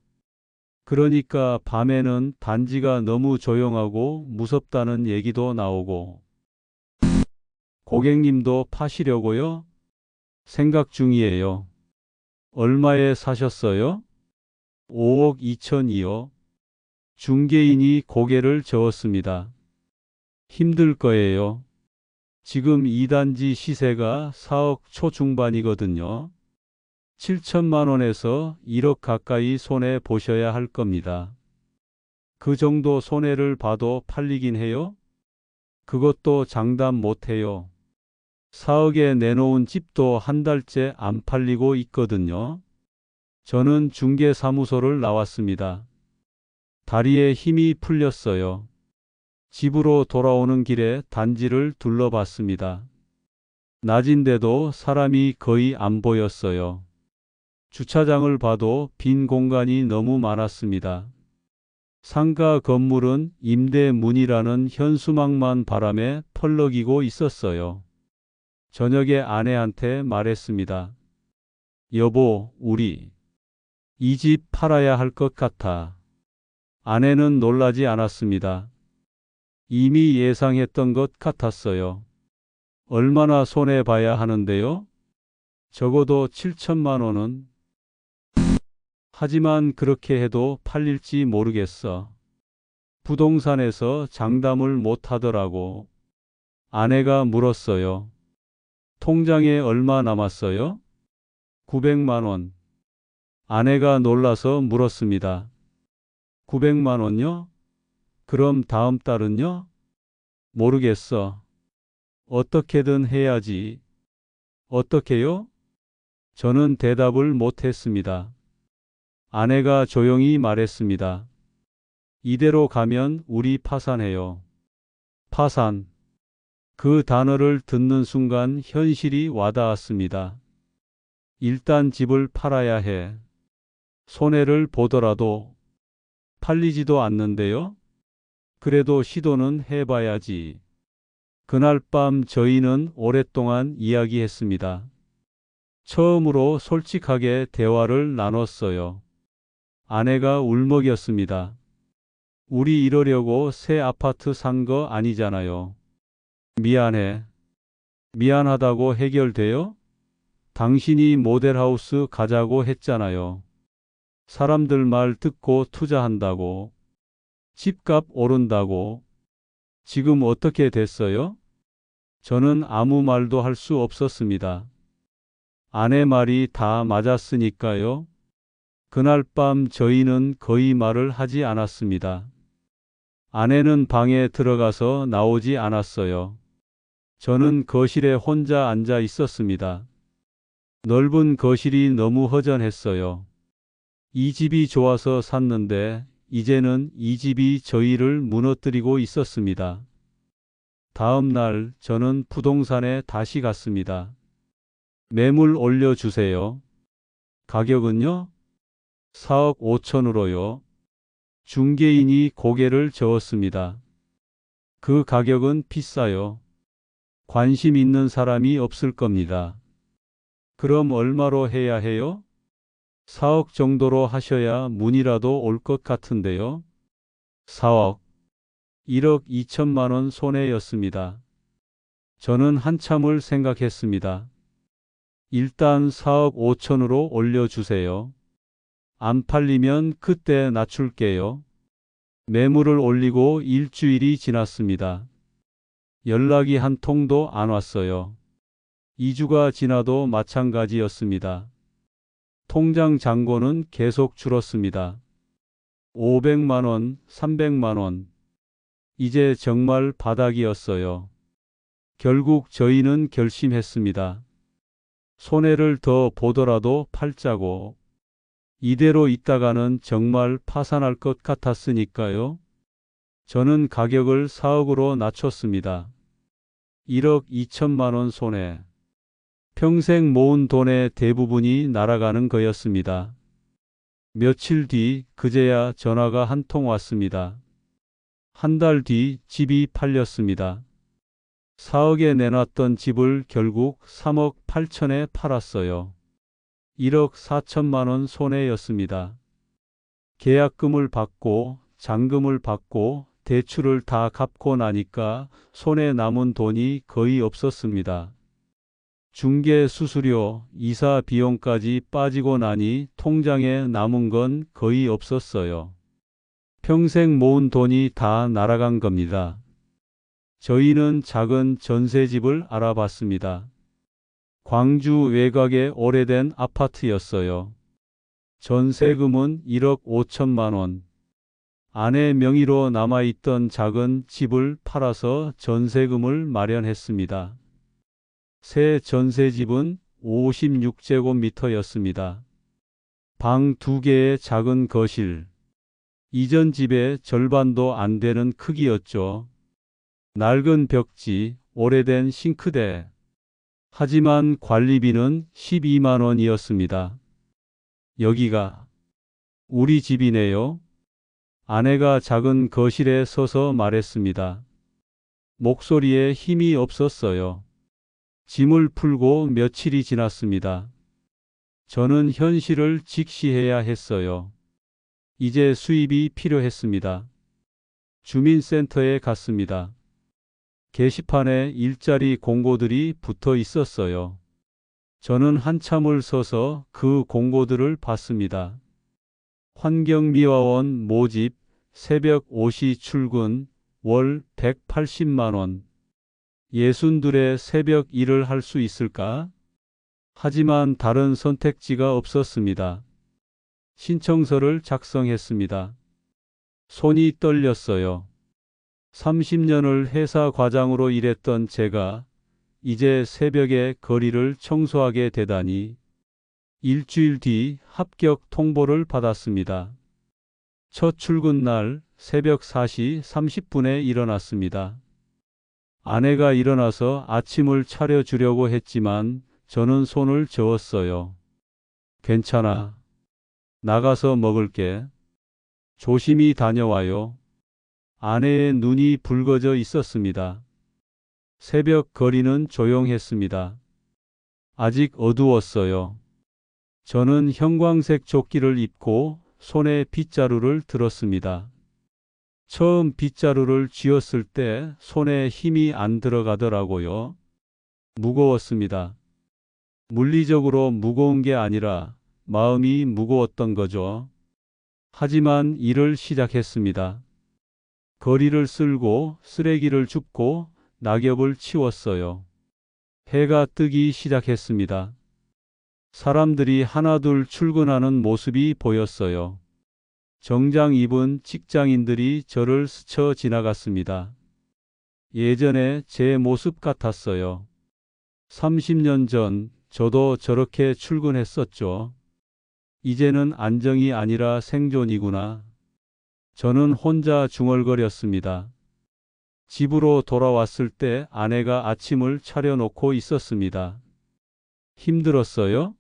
그러니까 밤에는 단지가 너무 조용하고 무섭다는 얘기도 나오고. 고객님도 파시려고요? 생각 중이에요. 얼마에 사셨어요? 5억 2천이요. 중개인이 고개를 저었습니다. 힘들 거예요. 지금 2단지 시세가 4억 초중반이거든요. 7천만 원에서 1억 가까이 손해 보셔야 할 겁니다. 그 정도 손해를 봐도 팔리긴 해요? 그것도 장담 못 해요. 4억에 내놓은 집도 한 달째 안 팔리고 있거든요. 저는 중개사무소를 나왔습니다. 다리에 힘이 풀렸어요. 집으로 돌아오는 길에 단지를 둘러봤습니다. 낮인데도 사람이 거의 안 보였어요. 주차장을 봐도 빈 공간이 너무 많았습니다. 상가 건물은 임대문이라는 현수막만 바람에 펄럭이고 있었어요. 저녁에 아내한테 말했습니다. 여보, 우리 이 집 팔아야 할 것 같아. 아내는 놀라지 않았습니다. 이미 예상했던 것 같았어요. 얼마나 손해봐야 하는데요? 적어도 7천만 원은. 하지만 그렇게 해도 팔릴지 모르겠어. 부동산에서 장담을 못 하더라고. 아내가 물었어요. 통장에 얼마 남았어요? 900만 원. 아내가 놀라서 물었습니다. 900만 원요? 그럼 다음 달은요? 모르겠어. 어떻게든 해야지. 어떻게요? 저는 대답을 못 했습니다. 아내가 조용히 말했습니다. 이대로 가면 우리 파산해요. 파산. 그 단어를 듣는 순간 현실이 와닿았습니다. 일단 집을 팔아야 해. 손해를 보더라도. 팔리지도 않는데요? 그래도 시도는 해봐야지. 그날 밤 저희는 오랫동안 이야기했습니다. 처음으로 솔직하게 대화를 나눴어요. 아내가 울먹였습니다. 우리 이러려고 새 아파트 산 거 아니잖아요. 미안해. 미안하다고 해결돼요? 당신이 모델하우스 가자고 했잖아요. 사람들 말 듣고 투자한다고. 집값 오른다고. 지금 어떻게 됐어요? 저는 아무 말도 할 수 없었습니다. 아내 말이 다 맞았으니까요. 그날 밤 저희는 거의 말을 하지 않았습니다. 아내는 방에 들어가서 나오지 않았어요. 저는 거실에 혼자 앉아 있었습니다. 넓은 거실이 너무 허전했어요. 이 집이 좋아서 샀는데 이제는 이 집이 저희를 무너뜨리고 있었습니다. 다음 날 저는 부동산에 다시 갔습니다. 매물 올려주세요. 가격은요? 4억 5천으로요. 중개인이 고개를 저었습니다. 그 가격은 비싸요. 관심 있는 사람이 없을 겁니다. 그럼 얼마로 해야 해요? 4억 정도로 하셔야 문이라도 올 것 같은데요. 4억. 1억 2천만 원 손해였습니다. 저는 한참을 생각했습니다. 일단 4억 5천으로 올려주세요. 안 팔리면 그때 낮출게요. 매물을 올리고 일주일이 지났습니다. 연락이 한 통도 안 왔어요. 2주가 지나도 마찬가지였습니다. 통장 잔고는 계속 줄었습니다. 500만 원, 300만 원. 이제 정말 바닥이었어요. 결국 저희는 결심했습니다. 손해를 더 보더라도 팔자고. 이대로 있다가는 정말 파산할 것 같았으니까요. 저는 가격을 4억으로 낮췄습니다. 1억 2천만 원 손해. 평생 모은 돈의 대부분이 날아가는 거였습니다. 며칠 뒤 그제야 전화가 한 통 왔습니다. 한 달 뒤 집이 팔렸습니다. 4억에 내놨던 집을 결국 3억 8천에 팔았어요. 1억 4천만 원 손해였습니다. 계약금을 받고 잔금을 받고 대출을 다 갚고 나니까 손에 남은 돈이 거의 없었습니다. 중개 수수료, 이사 비용까지 빠지고 나니 통장에 남은 건 거의 없었어요. 평생 모은 돈이 다 날아간 겁니다. 저희는 작은 전세집을 알아봤습니다. 광주 외곽의 오래된 아파트였어요. 전세금은 1억 5천만 원. 아내 명의로 남아있던 작은 집을 팔아서 전세금을 마련했습니다. 새 전세집은 56제곱미터였습니다. 방 2개의 작은 거실. 이전 집의 절반도 안 되는 크기였죠. 낡은 벽지, 오래된 싱크대. 하지만 관리비는 12만 원이었습니다. 여기가 우리 집이네요. 아내가 작은 거실에 서서 말했습니다. 목소리에 힘이 없었어요. 짐을 풀고 며칠이 지났습니다. 저는 현실을 직시해야 했어요. 이제 수입이 필요했습니다. 주민센터에 갔습니다. 게시판에 일자리 공고들이 붙어 있었어요. 저는 한참을 서서 그 공고들을 봤습니다. 환경미화원 모집, 새벽 5시 출근, 월 180만 원. 예순둘의 새벽 일을 할 수 있을까? 하지만 다른 선택지가 없었습니다. 신청서를 작성했습니다. 손이 떨렸어요. 30년을 회사 과장으로 일했던 제가 이제 새벽에 거리를 청소하게 되다니. 일주일 뒤 합격 통보를 받았습니다. 첫 출근 날 새벽 4시 30분에 일어났습니다. 아내가 일어나서 아침을 차려주려고 했지만 저는 손을 저었어요. 괜찮아. 나가서 먹을게. 조심히 다녀와요. 아내의 눈이 붉어져 있었습니다. 새벽 거리는 조용했습니다. 아직 어두웠어요. 저는 형광색 조끼를 입고 손에 빗자루를 들었습니다. 처음 빗자루를 쥐었을 때 손에 힘이 안 들어가더라고요. 무거웠습니다. 물리적으로 무거운 게 아니라 마음이 무거웠던 거죠. 하지만 일을 시작했습니다. 거리를 쓸고 쓰레기를 줍고 낙엽을 치웠어요. 해가 뜨기 시작했습니다. 사람들이 하나둘 출근하는 모습이 보였어요. 정장 입은 직장인들이 저를 스쳐 지나갔습니다. 예전에 제 모습 같았어요. 30년 전 저도 저렇게 출근했었죠. 이제는 안정이 아니라 생존이구나. 저는 혼자 중얼거렸습니다. 집으로 돌아왔을 때 아내가 아침을 차려놓고 있었습니다. 힘들었어요?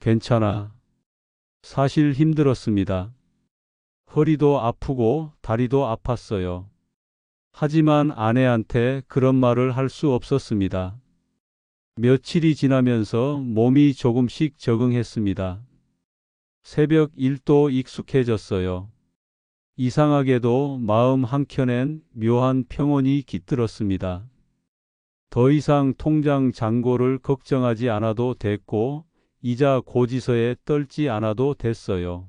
괜찮아. 사실 힘들었습니다. 허리도 아프고 다리도 아팠어요. 하지만 아내한테 그런 말을 할 수 없었습니다. 며칠이 지나면서 몸이 조금씩 적응했습니다. 새벽 일도 익숙해졌어요. 이상하게도 마음 한켠엔 묘한 평온이 깃들었습니다. 더 이상 통장 잔고를 걱정하지 않아도 됐고, 이자 고지서에 떨지 않아도 됐어요.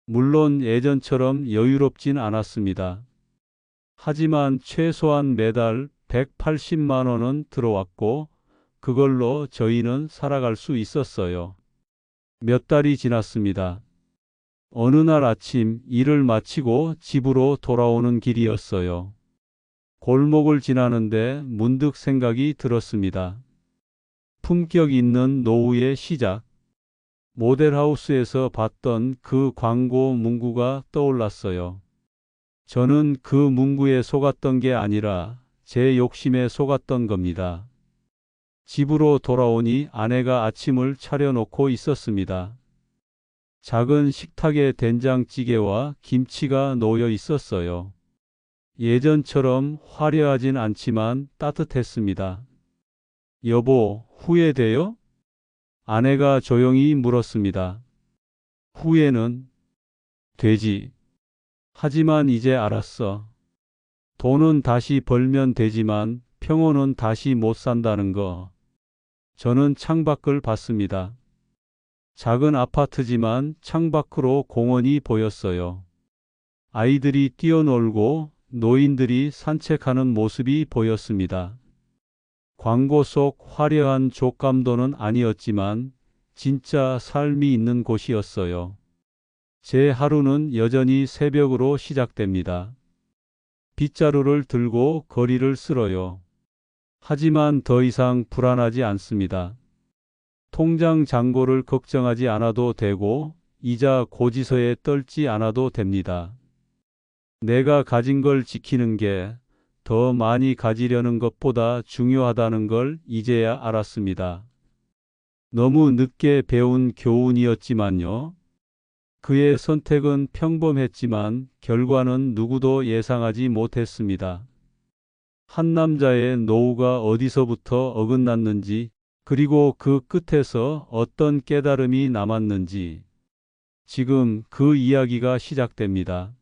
물론 예전처럼 여유롭진 않았습니다. 하지만 최소한 매달 180만 원은 들어왔고, 그걸로 저희는 살아갈 수 있었어요. 몇 달이 지났습니다. 어느 날 아침 일을 마치고 집으로 돌아오는 길이었어요. 골목을 지나는데 문득 생각이 들었습니다. 품격 있는 노후의 시작. 모델하우스에서 봤던 그 광고 문구가 떠올랐어요. 저는 그 문구에 속았던 게 아니라 제 욕심에 속았던 겁니다. 집으로 돌아오니 아내가 아침을 차려놓고 있었습니다. 작은 식탁에 된장찌개와 김치가 놓여 있었어요. 예전처럼 화려하진 않지만 따뜻했습니다. 여보, 후회돼요? 아내가 조용히 물었습니다. 후회는 되지. 하지만 이제 알았어. 돈은 다시 벌면 되지만 평온은 다시 못 산다는 거. 저는 창밖을 봤습니다. 작은 아파트지만 창밖으로 공원이 보였어요. 아이들이 뛰어놀고 노인들이 산책하는 모습이 보였습니다. 광고 속 화려한 족감도는 아니었지만 진짜 삶이 있는 곳이었어요. 제 하루는 여전히 새벽으로 시작됩니다. 빗자루를 들고 거리를 쓸어요. 하지만 더 이상 불안하지 않습니다. 통장 잔고를 걱정하지 않아도 되고 이자 고지서에 떨지 않아도 됩니다. 내가 가진 걸 지키는 게 더 많이 가지려는 것보다 중요하다는 걸 이제야 알았습니다. 너무 늦게 배운 교훈이었지만요. 그의 선택은 평범했지만 결과는 누구도 예상하지 못했습니다. 한 남자의 노후가 어디서부터 어긋났는지, 그리고 그 끝에서 어떤 깨달음이 남았는지, 지금 그 이야기가 시작됩니다.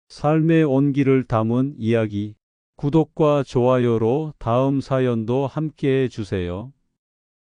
삶의 온기를 담은 이야기. 구독과 좋아요로 다음 사연도 함께해 주세요.